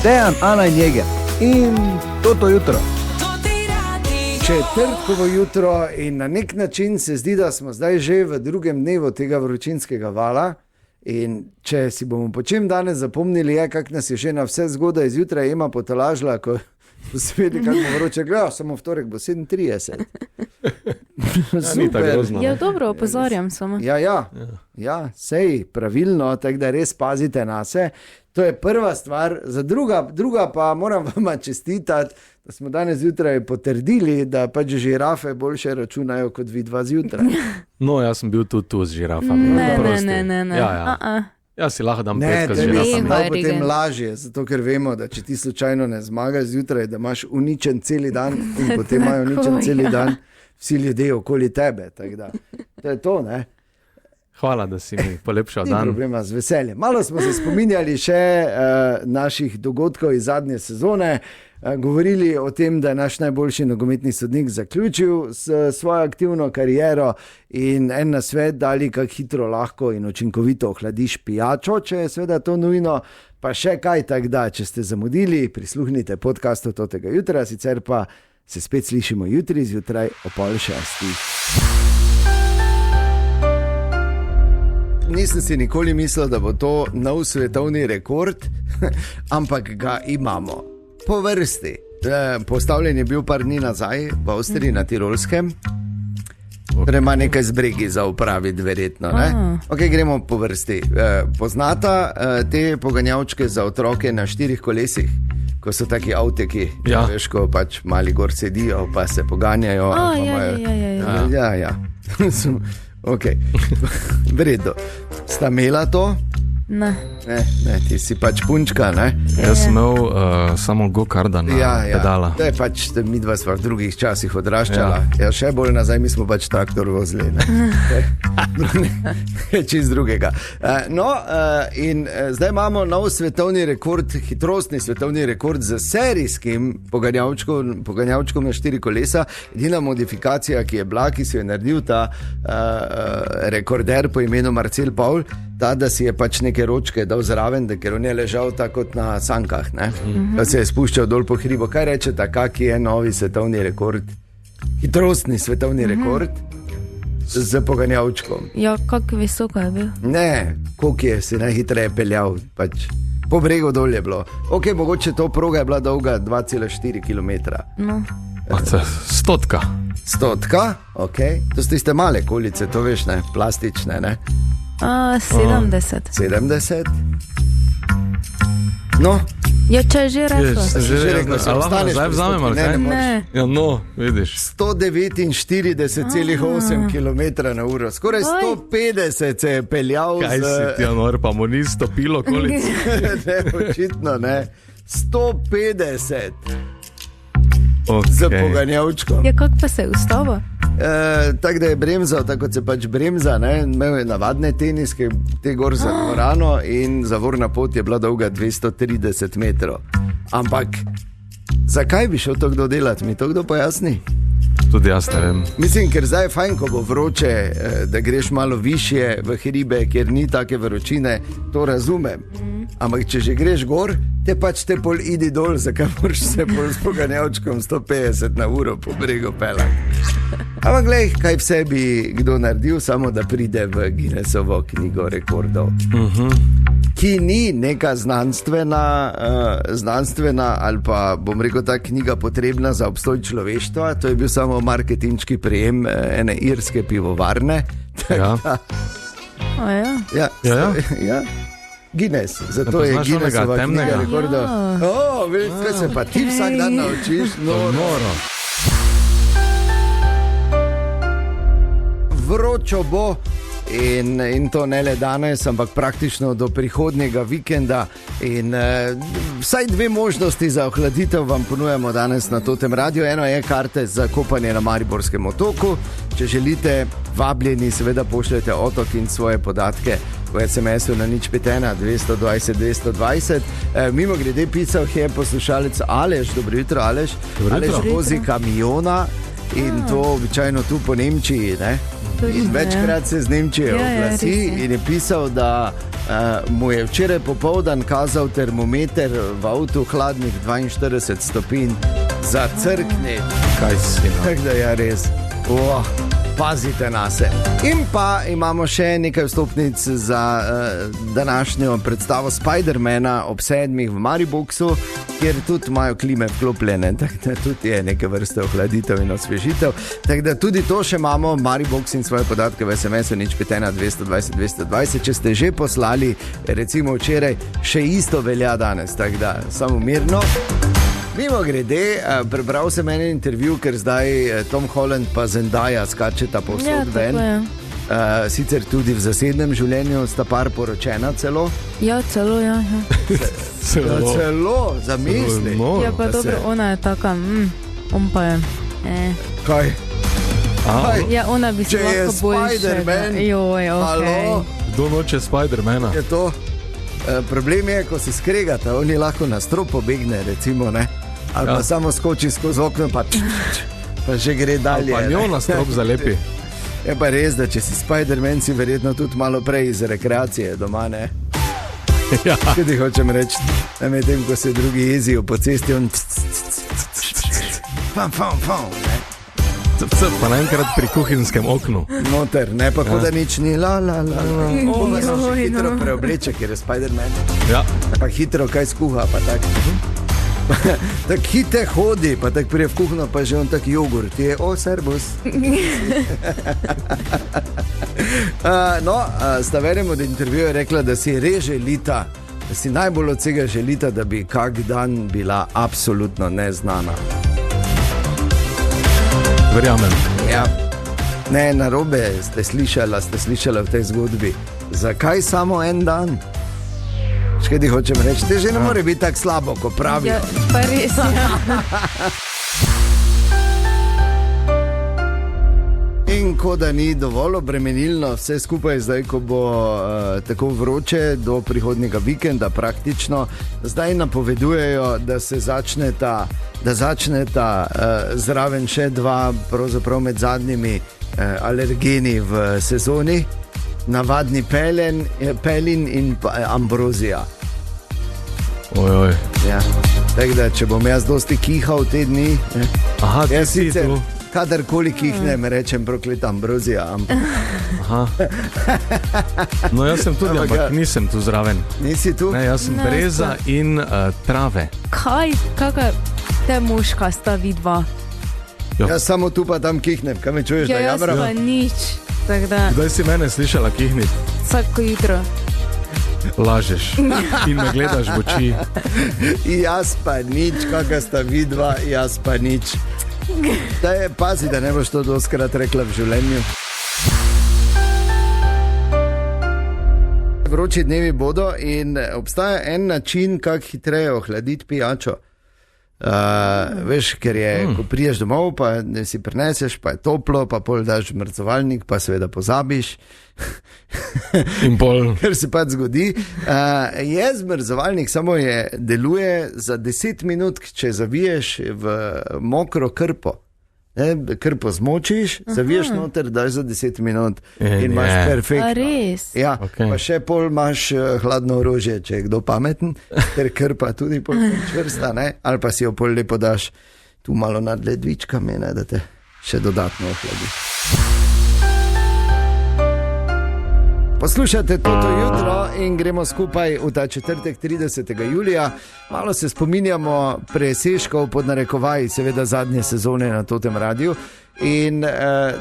Dejan, Ana in Jeger. In to jutro. Četrtkovo jutro in na nek način se zdi, da smo zdaj že v drugem dnevu tega vročinskega vala. In če si bomo po čem danes zapomnili, je, kak nas je že na vse zgodaj zjutraj Ema potolažila, ko svedi, kako bo vroče, gledal, samo v torek bo 37. Super. Ja, dobro, opozarjam samo. Ja, sej, pravilno, tako da res pazite na se. To je prva stvar. Za druga pa moram vama čestitati, da smo danes zjutraj potrdili, da pač žirafe boljše računajo kot vi dva zjutraj. No, jaz sem bil tudi tu z žirafami. Ne. Ja. Jaz si lahko dam petka z žirafami. Ne, potem lažje, zato ker vemo, da če ti slučajno ne zmagaš zjutraj, da imaš uničen celi dan in potem imajo uničen celi dan vsi ljudje okoli tebe. To je to, ne? Hvala, da si mi polepšal dan. Ni problema, z veseljem. Malo smo se spominjali še naših dogodkov iz zadnje sezone, govorili o tem, da je naš najboljši nogometni sodnik zaključil svojo aktivno kariero in en nasvet dali, kako hitro lahko in učinkovito ohladiš pijačo, če je seveda to nujno, pa še kaj tak da, če ste zamudili, prisluhnite podcastu tega jutra, sicer pa se spet slišimo jutri zjutraj o 5:30. Nisem si nikoli mislil, da bo to nov svetovni rekord, ampak ga imamo. Po vrsti. Postavljen je bil par dni nazaj v Avstriji na Tirolskem. Ima nekaj zbregi za upraviti, verjetno. Okay, gremo po vrsti. Poznata te poganjavčke za otroke na 4 kolesih? Ko so taki avteki, veš, ko pač mali gor sedijo, pa se poganjajo. Ja. Ok, vredno. Sta imela to? Ne, ti si pač punčka, ne? Jaz sem imel samo go-karda na pedala. To je pač, mi dva sva v drugih časih odraščala. Ja, še bolj nazaj, mi smo pač traktor vozili, ne? Čist drugega. In zdaj imamo nov svetovni rekord, hitrostni svetovni rekord z serijskim poganjavčkom na 4 kolesa. Edina modifikacija, ki je bila, ki si je naredil ta rekorder po imenu Marcel Paul, ta, da si je pač neke ročke dal zraven, da ker on je ležal tako kot na sankah, ne? Da se je spuščal dol po hribu. Kaj rečete, kak je novi svetovni rekord? Hitrostni svetovni rekord z poganjavčkom. Ja, kako visoko je bil? Ne, koliko je si najhitreje peljal, pač po bregu dol je bilo. Ok, mogoče to proga je bila dolga 2,4 km. No. 100. 100, ok. To so tiste male kolice, to veš, ne, plastične, ne? 70. 70. No. Ja, če že rekla. Že rekla, se ostaneš. Zdaj vzamem, ali kaj? Ne. Ja, no, vidiš. 149,8 km/h. Skoraj 150 se je peljal. Kaj si ti, Anor, pa mu ni stopilo kolice? Ne, očitno ne. 150. Okay. Z poganjavčkom. Ja, kako pa se je ustavil? Tako da je bremzal, tako kot se pač bremza, ne? Imel je navadne teniske, te gor za dvorano in zavorna pot je bila dolga 230 metrov. Ampak zakaj bi šel to kdo delati, mi to kdo pojasni? Tudi jaz ne vem. Mislim, ker zdaj je fajn, ko bo vroče, da greš malo višje v hribe, kjer ni take vročine, to razumem. Ampak če že greš gor, te pač te pol idi dol, zakaj moraš se pol s poganjavčkom 150 na uro po bregu pelati. Ampak glej, kaj vse bi kdo naredil, samo da pride v Guinnessovo knjigo rekordov. Ki ni neka znanstvena ali pa, bom rekel, ta knjiga potrebna za obstoj človeštva. To je bil samo marketinški prejem ene irske pivovarne. Ja. Guinness, zato je Guinnessova knjiga rekordov. Vidiš, kaj se pa ti vsak dan naučiš? Noro. Vročo bo in to ne le danes, ampak praktično do prihodnjega vikenda. In vsaj 2 možnosti za ohladitev vam ponujamo danes na Totem Radio. Eno je karte za kopanje na Mariborskem otoku. Če želite, vabljeni, seveda pošljete otok in svoje podatke v SMS-u na 051 220 220. Mimo grede pisal je poslušalec Aleš. Dobro jutro, Aleš. Aleš vozi kamiona in to običajno tu po Nemčiji, ne? In večkrat se z Nemčijo oglasi in je pisal, da mu je včeraj popoldan kazal termometer v avtu hladnih 42 stopinj za crkni. Kaj si, no? Tako da je res. Pazite na se. In pa imamo še nekaj vstopnic za današnjo predstavo Spidermana ob 7 v Mariboxu, kjer tudi imajo klime vklopljene, tako da tudi je neke vrste ohladitev in osvežitev. Tako da tudi to še imamo, Maribox in svoje podatke v SMS-u 051 220 220. Če ste že poslali, recimo včeraj, še isto velja danes, tako da samo mirno. Mimo grede, prebral sem en intervju, ker zdaj Tom Holland pa Zendaya skačeta povsod ven. Sicer tudi v zasebnem življenju sta par poročena celo. Ja, celo, ja. Celo, zamisli. Ja, pa dobro, ona je taka, on pa je. Kaj? Ja, ona bi se lahko boljše. Spider-Man. Joj, Halo? Kdo noče Spider-mana? Je to? Problem je, ko se skregata, oni lahko na strop pobegne, recimo, ne? Ali pa samo skoči skozi okno, pa že gre dalje. Pa njo na strop zalepi. Je pa res, da če si Spider-Man, si verjetno tudi malo prej iz rekreacije doma, ne? Ja. Kaj ti hočem reči? Medtem, ko se drugi jezijo po cesti, on ne? Pa naenkrat pri kuhinskem oknu. Noter, ne pa kot da nič ni, la. Pa se še hitro preobleče, ker je Spider-Man. Ja. Pa hitro kaj skuha, pa tak. Tak hite hodi, pa tak prije v kuhno, pa že on tak jogurt je, servus. Sta verjem od intervjuja rekla, da si res želita, da si najbolj od vsega želita, da bi kak dan bila absolutno neznana. Verjamem. Ja. Ne, narobe ste slišala v tej zgodbi. Zakaj samo en dan? Kaj ti hočem reči? Te že ne more biti tako slabo, ko pravijo. Ja, pa res, ja. In ko da ni dovolj obremenilno vse skupaj zdaj, ko bo tako vroče do prihodnjega vikenda praktično, zdaj napovedujejo, da se začneta zraven še dva, pravzaprav med zadnjimi alergeni v sezoni, navadni pelin in ambrozija. Ojoj. Ja. Tako da, če bom jaz dosti kihal te dni, Aha, jaz sicer kadarkoli kihnem, rečem prokleta ambrozija. Aha. No, jaz sem tudi, ampak nisem tu zraven. Nisi tu? Ne, jaz sem breza in trave. Kaj? Kakaj te muška sta vidva? Jaz samo tu pa tam kihnem, kaj me čuješ, da jamram? Ja, jaz pa nič. Kdaj si mene slišala kihniti? Vsako jutro. Lažeš in me gledaš v oči. Jaz pa nič, kakaj sta vidva, jaz pa nič. Pazi, da ne boš to doskrat rekla v življenju. Vroči dnevi bodo in obstaja en način, kako hitreje ohladiti pijačo. Veš, ker je, ko priješ domov, pa si prineseš, pa je toplo, pa pol daš v mrcovalnik, pa seveda pozabiš. In pol. Ker se pač zgodi. Je zmrzovalnik, samo deluje za 10 minut, če zaviješ v mokro krpo. Krpo zmočiš, zaviješ noter, daš za 10 minut in imaš perfektno. A res? Ja, okay. Pa še pol imaš hladno orožje, če je kdo pameten, ker krpa tudi pol čvrsta, ne? Ali pa si jo pol lepo daš tu malo nad ledvičkami, ne, da te še dodatno ohladi. Poslušajte Toto jutro in gremo skupaj v ta četrtek 30. julija. Malo se spominjamo presežkov pod narekovaji, seveda zadnje sezone na Totem radiju. In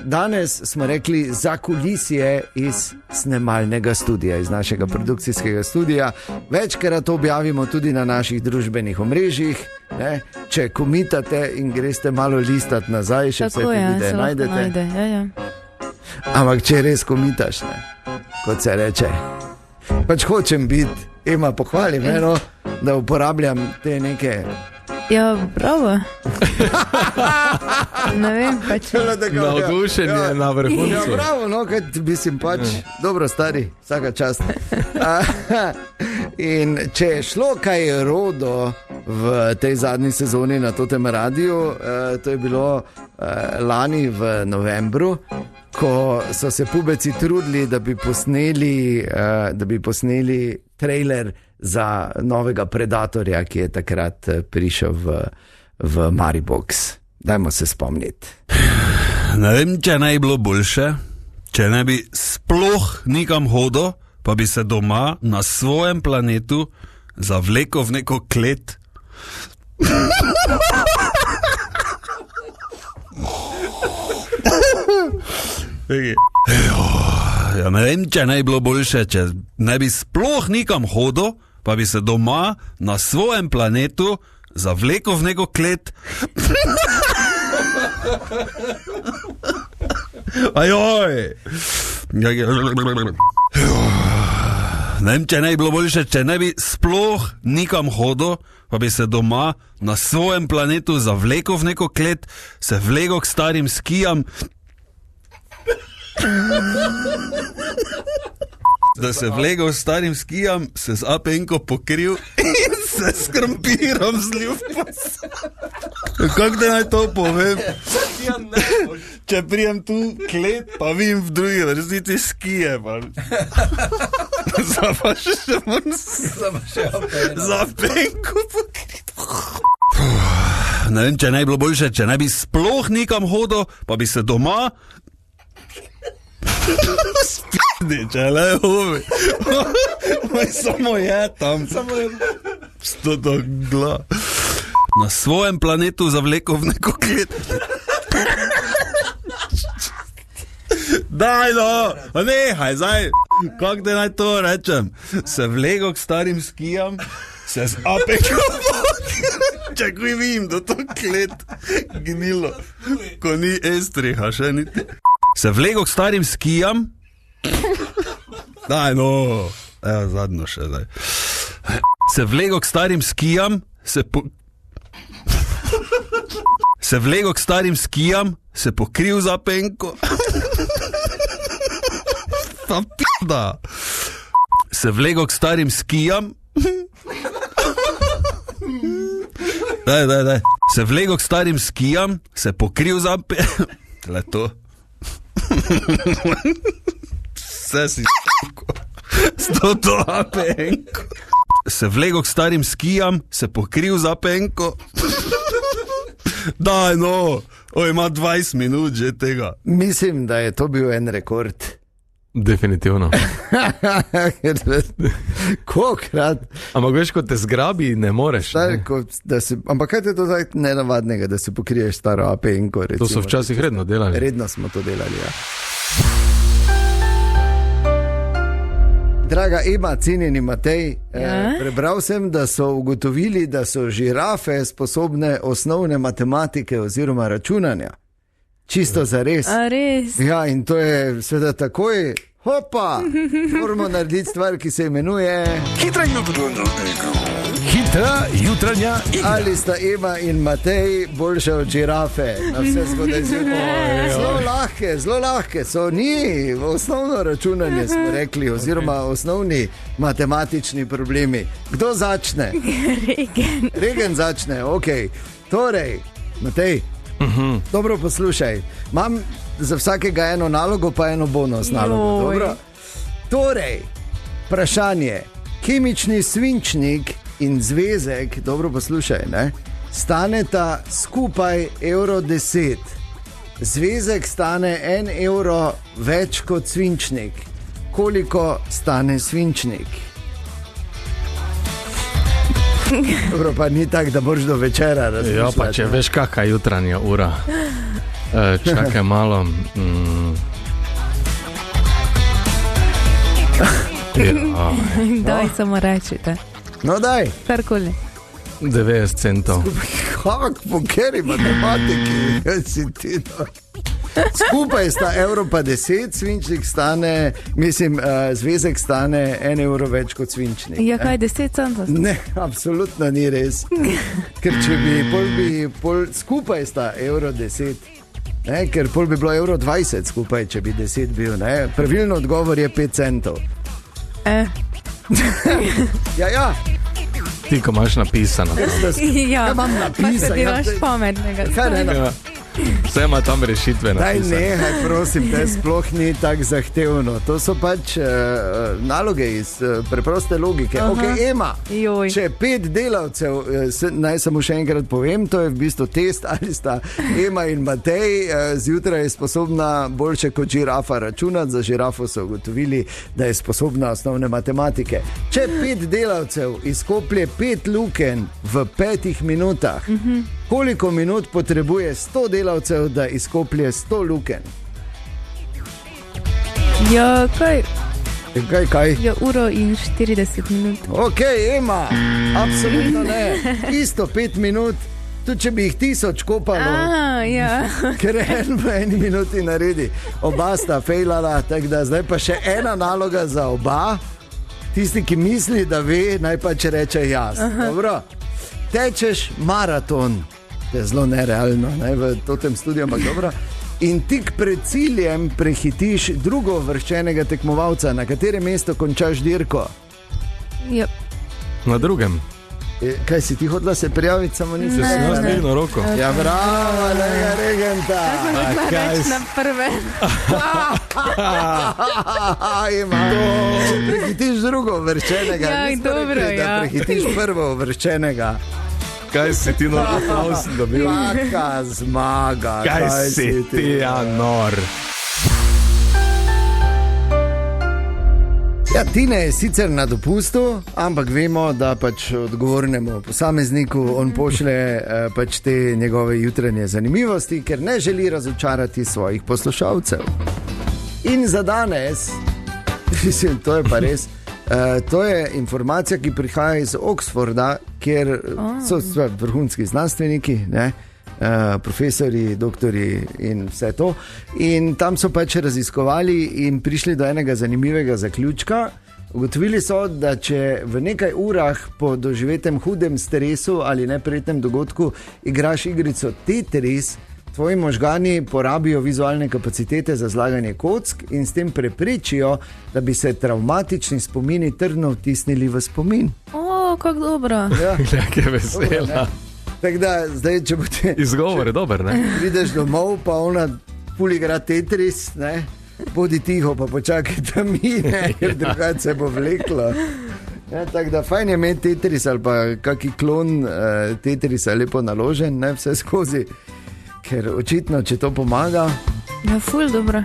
danes smo rekli za kulisje iz snemalnega studia, iz našega produkcijskega studia. Večkrat to objavimo tudi na naših družbenih omrežjih. Ne? Če komitate in greste malo listati nazaj, še vse te videe najdete. Ja. Ampak če res komitaš, ne? Kot se reče, pač hočem biti, Ema, pohvali me, no, da uporabljam te neke. Ja, bravo. Ne vem, pač. Navdušenje na vrhuncu. Ja, bravo, no, kaj mislim pač, dobro stari, vsaka čast. In če je šlo kaj rodo v tej zadnji sezoni na Totem radiju, to je bilo lani v novembru, ko so se pubeci trudili, da bi posneli trailer za novega Predatorja, ki je takrat prišel v Maribox. Dajmo se spomniti. Ne vem, če ne bi bilo boljše, če ne bi sploh nikam hodil, pa bi se doma na svojem planetu zavlekel v neko klet. Ja, ne vem, če ne bi bilo boljše, če ne bi sploh nikam hodil, pa bi se doma na svojem planetu zavlekel v neko klet. Ajoj. Ne vem, če ne bi bilo boljše, če ne bi sploh nikam hodil, pa bi se doma na svojem planetu zavlekel v neko klet, se vlegel k starim skijam, da se vlegel s starim skijam, se z apenko pokril in se s krompirom zlil v pas. Kako te naj to povem? Če prijem tu klet, pa vidim v drugi resnici skije, pa. Zdaj pa še moram z apenko pokriti. Ne vem, če ne bi bilo boljše, če ne bi sploh nikam hodil, pa bi se doma če le hovi. Samo je tam. Sto to gla. Na svojem planetu zavlekel v neko klet. Daj no, nehaj zdaj. Kako te naj to rečem? Se vlegel k starim skijam, se z apekom čakaj vidim, da to klet gnilo, ko ni estriha še niti. Se vlegel k starim skijam. Daj no, evo zadnjo še zdaj. Se vlegel k starim skijam, se vlegel k starim skijam, se pokril za penko. Pa p***da. Se vlegel k starim skijam. Daj. Se vlegel k starim skijam, se pokril za penko. Le to. Vse si sto to apenko. Se vlegel k starim skijam, se pokril za penko. Daj no, ima 20 minut že tega. Mislim, da je to bil en rekord. Definitivno. Kokrat? Ampak veš, ko te zgrabi, ne moreš. Ampak kaj je to zdaj nenavadnega, da se pokriješ staro apenko? To so včasih redno delali. Redno smo to delali, ja. Draga Ema, cenjeni Matej, prebral sem, da so ugotovili, da so žirafe sposobne osnovne matematike oziroma računanja. Čisto za res. A res? Ja, in to je seveda takoj, hopa, moramo narediti stvar, ki se imenuje Hitra jutranja igra. Ali sta Ema in Matej boljše od žirafe na vse zgodaj zjutraj? Zelo lahke so, ni osnovno računanje, smo rekli, oziroma osnovni matematični problemi. Kdo začne? Regen začne, ok. Torej, Matej, dobro poslušaj, imam za vsakega eno nalogo, pa eno bonus nalogo, dobro? Torej, vprašanje, kemični svinčnik in zvezek, dobro poslušaj, ne, staneta skupaj €10. Zvezek stane 1 evro več kot svinčnik. Koliko stane svinčnik? Dobro, pa ni tako, da boš do večera razmišljati. Ja, pa če veš, kakva jutranja ura. Čakaj malo. Daj, samo rečite. No daj. Karkoli. 90 centov. Kako, po keri matematiki? Skupaj sta €10, svinčnik stane, zvezek stane 1 evro več kot svinčnik. Ja, kaj 10 centov? Ne, absolutno ni res. Ker če bi skupaj sta €10, ne, ker pol bi bilo €20 skupaj, če bi 10 bil, ne. Pravilno odgovor je 5 centov. Ja. Ti, ko imaš napisano. Ja, imam napisano. Pa se delaš pametnega. Kaj ne, Vse ima tam rešitve Daj napisane. nehaj, prosim, te sploh ni tako zahtevno. To so pač naloge iz preproste logike. Ok, Ema, Joj. če 5 delavcev, naj samo še enkrat povem, to je v bistvu test, ali sta Ema in Matej zjutraj sposobna boljše kot žirafa računati. Za žirafo so ugotovili, da je sposobna osnovne matematike. Če 5 delavcev izkoplje 5 lukenj v 5 minutah, koliko minut potrebuje 100 delavcev, da izkoplje 100 lukenj? Ja, kaj? Kaj? Ja, 1:40 minut. Ok, Ema, absolutno ne. Isto 5 minut, tudi če bi jih 1000 kopalo, Ja. ker en v 1 minuti naredi. Oba sta fejlala, tako da zdaj pa še ena naloga za oba. Tisti, ki misli, da ve, naj pa če reče jaz. Dobro. Tečeš maraton, to je zelo nerealno, ne, v tem studiu, ampak dobro. In tik pred ciljem prehitiš drugo uvrščenega tekmovalca, na katerem mestu končaš dirko. Ja. Na drugem. Kaj si ti hodila se prijaviti, samo nisi Če sem jaz rekla, ne? dvignil roko. Ja, bravo, lega regenta. Reč na prve. Ima. Če prehitiš drugo uvrščenega, Ja, nismo dobro, rekli, da ja. prehitiš prvo uvrščenega. Kaj si ti nor aplauz dobil? Kaka zmaga. Kaj si ti, Anor? Ja, Tine je sicer na dopustu, ampak vemo, da pač odgovornemu posamezniku on pošlje pač te njegove jutranje zanimivosti, ker ne želi razočarati svojih poslušalcev. In za danes, mislim, to je pa res, to je informacija, ki prihaja iz Oxforda, kjer so vrhunski znanstveniki, ne? Profesori, doktori in vse to. In tam so pač raziskovali in prišli do enega zanimivega zaključka. Ugotovili so, da če v nekaj urah po doživetem hudem stresu ali neprijetnem dogodku igraš igrico Tetris, tvoji možgani porabijo vizualne kapacitete za zlaganje kock in s tem preprečijo, da bi se travmatični spomini trdno vtisnili v spomin. O, kako dobro. Ja. Jaka je vesela. Tako da, zdaj, če boste Izgovor je dober, ne? prideš domov, pa ona puli igra Tetris, ne? Bodi tiho, pa počakaj, da mine, ker drugače se bo vleklo. Ja, tako da fajn je imeti Tetris ali pa kaki klon Tetrisa lepo naložen, ne, vse skozi, ker očitno, če to pomaga. Ja, ful dobro.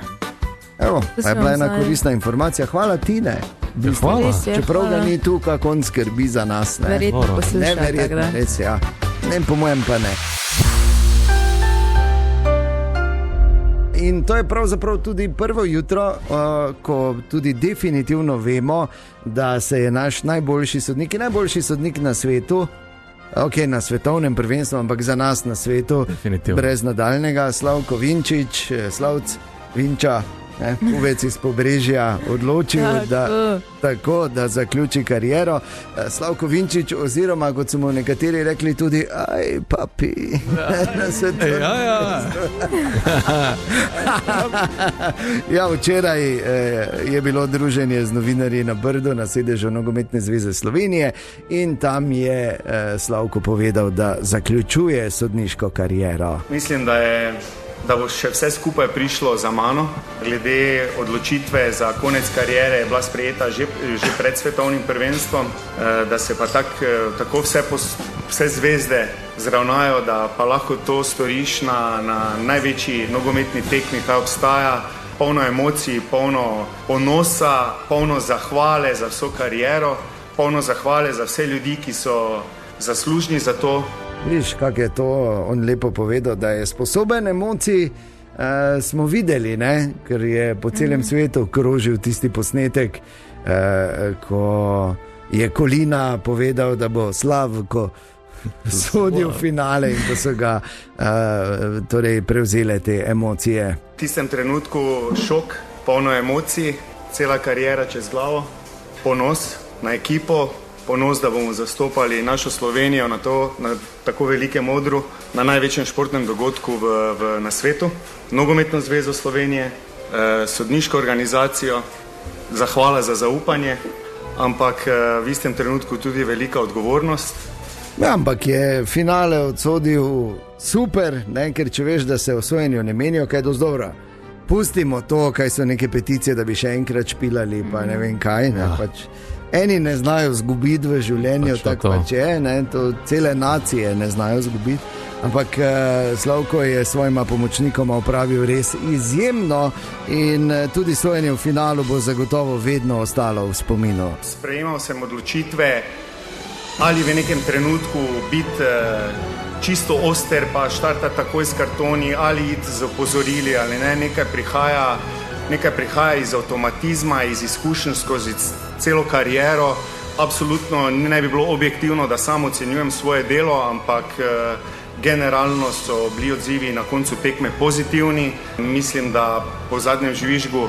Evo, To pa je sem bila ena znala. koristna informacija. Hvala Tine. Hvala. Res je, Čeprav ga hvala. ni tu, kako on skrbi za nas. Ne? Verjetno Dobro. posluša. tako Neverjetno, da. res ja. Ne, po mojem pa ne. In to je pravzaprav tudi prvo jutro, ko tudi definitivno vemo, da se je naš najboljši sodnik na svetu, ok, na svetovnem prvenstvu, ampak za nas na svetu, Definitivno. brez nadaljnega, Slavko Vinčič, Slavc Vinča, puvec iz Pobrežja, odločil, da zaključi kariero. Slavko Vinčič, oziroma kot so mu nekateri rekli, tudi aj, papi, na svetovnem Ja. Ja, včeraj je bilo druženje z novinarji na Brdu, na sedežu Nogometne zveze Slovenije, in tam je Slavko povedal, da zaključuje sodniško kariero. Mislim, da bo še vse skupaj prišlo za mano. Glede odločitve za konec kariere je bila sprejeta že pred svetovnim prvenstvom, da se pa tako vse zvezde zravnajo, da pa lahko to storiš na največji nogometni tekmi, kaj obstaja. Polno emocij, polno ponosa, polno zahvale za vso kariero, polno zahvale za vse ljudi, ki so zaslužni za to. Viš, kako je to on lepo povedal, da je sposoben emocij, smo videli, ne? Ker je po celem svetu krožil tisti posnetek, ko je Kolina povedal, da bo Slavko sodil v finale in da so ga prevzele te emocije. V tistem trenutku šok, polno emocij, cela kariera čez glavo, ponos na ekipo, ponos, da bomo zastopali našo Slovenijo na tako velikem odru, na največjem športnem dogodku na svetu, Nogometno zvezo Slovenije, sodniško organizacijo, zahvala za zaupanje, ampak v istem trenutku tudi velika odgovornost, Ja, ampak je finale odsodil super, ne? Ker če veš, da se v sojenju ne menijo, kaj je dosti dobro. Pustimo to, kaj so neke peticije, da bi še enkrat špilali, pa ne vem kaj. Ne? Pač eni ne znajo zgubiti v življenju, tako pač je, ne? To cele nacije ne znajo zgubiti. Ampak Slavko je svojima pomočnikoma opravil res izjemno in tudi sojenje v finalu bo zagotovo vedno ostalo v spominu. Sprejemal sem odločitve, ali v nekem trenutku biti čisto oster, pa štartati takoj s kartoni, ali iti z opozorili, ali ne, nekaj prihaja iz avtomatizma, iz izkušenj skozi celo kariero. Absolutno ne bi bilo objektivno, da samo ocenjujem svoje delo, ampak generalno so bili odzivi na koncu tekme pozitivni. Mislim, da po zadnjem žvižgu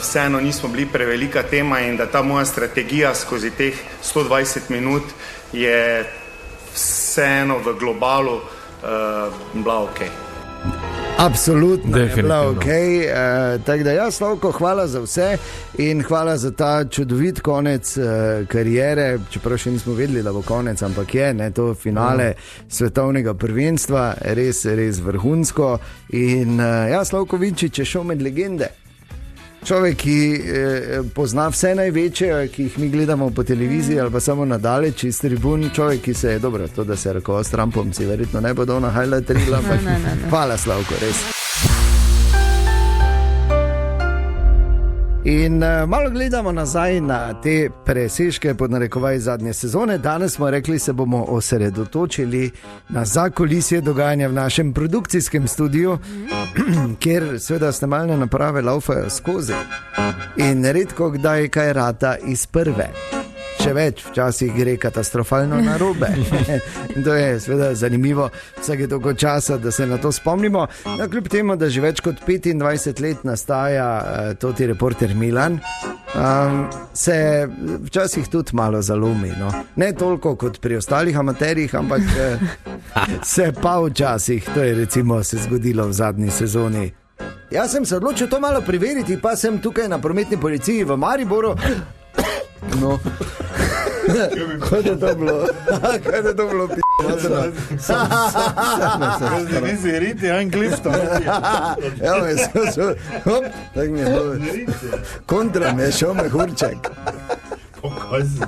vseeno nismo bili prevelika tema in da ta moja strategija skozi teh 120 minut je vseeno v globalu bila ok. Absolutno je bila ok. Tako da ja, Slavko, hvala za vse in hvala za ta čudovit konec kariere, čeprav še nismo vedeli, da bo konec, ampak je, ne, to finale svetovnega prvenstva, res, res vrhunsko. In ja, Slavko Vinčič je šel med legende. Človek, ki pozna vse največje, ki jih mi gledamo po televiziji ali pa samo nadaleč iz tribun, človek, ki se je dobro, to da se je rekel s Trumpom, si verjetno ne bo dal na highlight reel, ampak hvala Slavko, res. In malo gledamo nazaj na te presežke pod narekovaj zadnje sezone. Danes smo rekli, se bomo osredotočili na zakulisje dogajanja v našem produkcijskem studiu, kjer seveda snemalne naprave laufajo skozi in redko kdaj kaj rata iz prve. Še več, včasih gre katastrofalno narobe. To je seveda zanimivo vsake toliko časa, da se na to spomnimo. No, kljub temu, da že več kot 25 let nastaja Toti Reporter Milan, se včasih tudi malo zalomi. No. Ne toliko kot pri ostalih amaterjih, ampak se pa včasih, to je recimo se zgodilo v zadnji sezoni. Jaz sem se odločil to malo preveriti, pa sem tukaj na prometni policiji v Mariboru. No, kaj je to bilo? Kaj je to bilo, p***a? Ti si riti, Jan Clifton. Ja, me so, hop, tak mi je bilo. Kontra me je šel mehurček. Kaj si?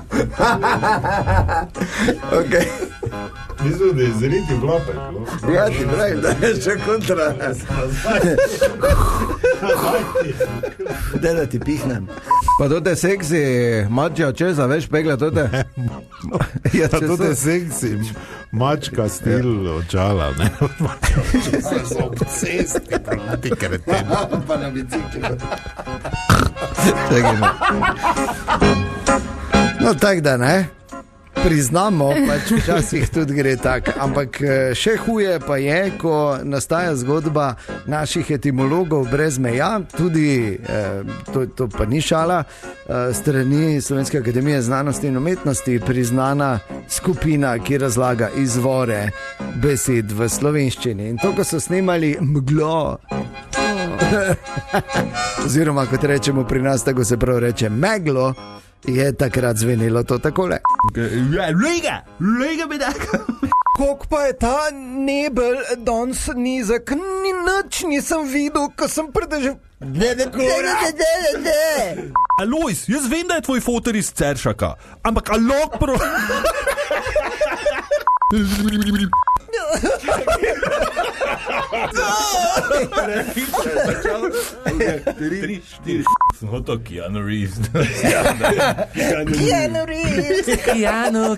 Ok. Mislim, da je zriti vlapek. Ja, ti pravim, da je še kontra. Da ti pihnem. Pa to te seksi, mačja čeza, veš, pegla to te. Ja, to te seksi, mačka stil očala, ne? So ob cesti, ti kreten. Pa na biciklu. No, tak da ne. Priznamo, pač včasih tudi gre tako, ampak še huje pa je, ko nastaja zgodba naših etimologov brez meja, tudi, to pa ni šala, strani Slovenske akademije znanosti in umetnosti priznana skupina, ki razlaga izvore besed v slovenščini. In to, ko so snemali Mglo, oziroma kot rečemo pri nas, tako se prav reče Meglo, je takrat zvenelo to takole. Lega bi tako. Kok pa je ta nebel danes nizek, nič nisem videl, ko sem pridržal. Alojz, jaz vem, da je tvoj fotor iz Ceršaka, ampak alok Sem hotel Keanu Reeves.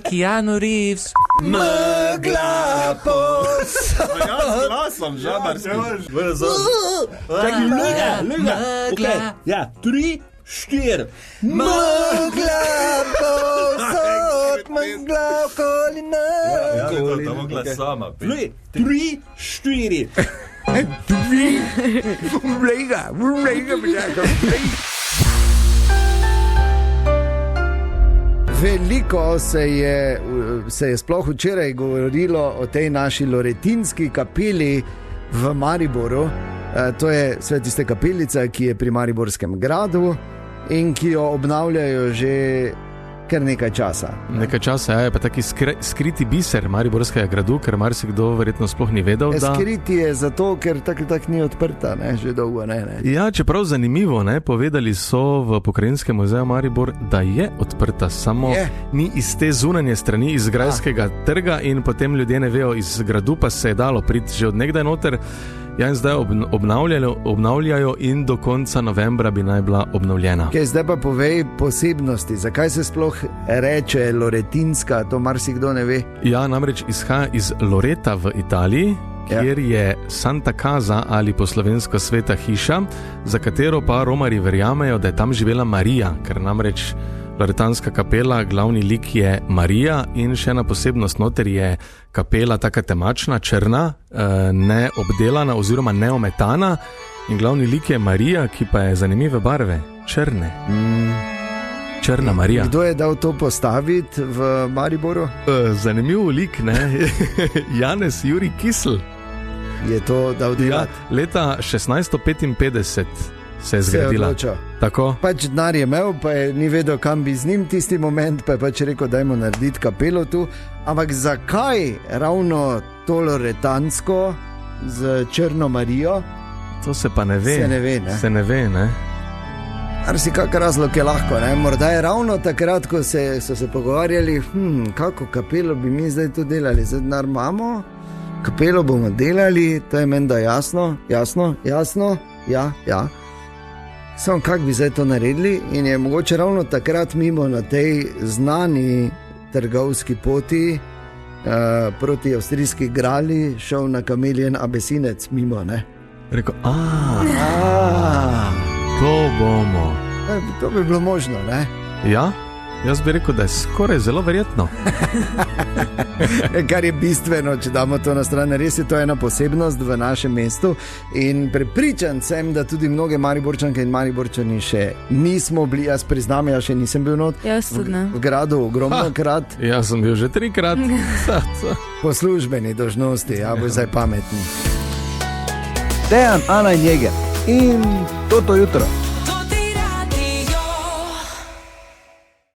Keanu Reeves. Megla pos. Ja, s glasom, žabarski. Čakaj, lega. Ja, 3, 4. Megla posod, megla okoli nas. Ja, to mogla sama. 3, 4. Lega bi tako. Veliko se je sploh včeraj govorilo o tej naši loretinski kapeli v Mariboru. To je Svetiste kapelica, ki je pri Mariborskem gradu in ki jo obnavljajo že kar nekaj časa. Nekaj časa je pa taki skriti biser Mariborskega gradu, ker marsikdo verjetno sploh ni vedel, da... Skriti je zato, ker tak ni odprta, ne, že dolgo ne. Ja, čeprav zanimivo, ne, povedali so v Pokrajinskem muzeju Maribor, da je odprta, samo ni iz te zunanje strani, iz Grajskega trga in potem ljudje ne vejo, iz gradu pa se je dalo priti že od nekdaj noter. Ja, in zdaj obnavljajo in do konca novembra bi naj bila obnovljena. Zdaj pa povej posebnosti, zakaj se sploh reče Loretinska, to marsikdo ne ve. Ja, namreč izhaja iz Loreta v Italiji, kjer je Santa Casa ali po slovensko Sveta hiša, za katero pa Romarji verjamejo, da je tam živela Marija, ker namreč Loretanska kapela, glavni lik je Marija in še ena posebnost noter je kapela taka temačna, črna, neobdelana oziroma neometana in glavni lik je Marija, ki pa je zanimive barve, črne. Črna Marija. Kdo je dal to postaviti v Mariboru? Zanimiv lik, ne? Janez Jurij Kisl. Je to dal delati? Ja, leta 1655 se je zgradila. Tako? Pač denar je imel, pa je ni vedel, kam bi z njim tisti moment, pa je pač rekel, dajmo narediti kapelo tu. Ampak zakaj ravno to loretansko z črno Marijo? To se pa ne ve. Se ne ve, ne? Kak razlog je lahko, ne? Morda je ravno takrat, ko so se pogovarjali, kako kapelo bi mi zdaj to delali, zdaj denar imamo, kapelo bomo delali, to je menda jasno, ja. Samo kak bi zdaj to naredili in je mogoče ravno takrat mimo na tej znani trgovski poti proti avstrijski grali šel na kameljen abesinec mimo, ne? Rekel, to bomo. To bi bilo možno, ne? Ja, jaz bi rekel, da je skoraj zelo verjetno. Kar je bistveno, če damo to na stran, res je to ena posebnost v našem mestu in prepričan sem, da tudi mnoge Mariborčanke in Mariborčani še nismo bili, jaz priznam, jaz še nisem bil not v gradu ogromno krat. Jaz sem bil že 3-krat. Po službeni dolžnosti, ja, bo zdaj pametni. Dejan, Ana in Jeger in Toto jutro.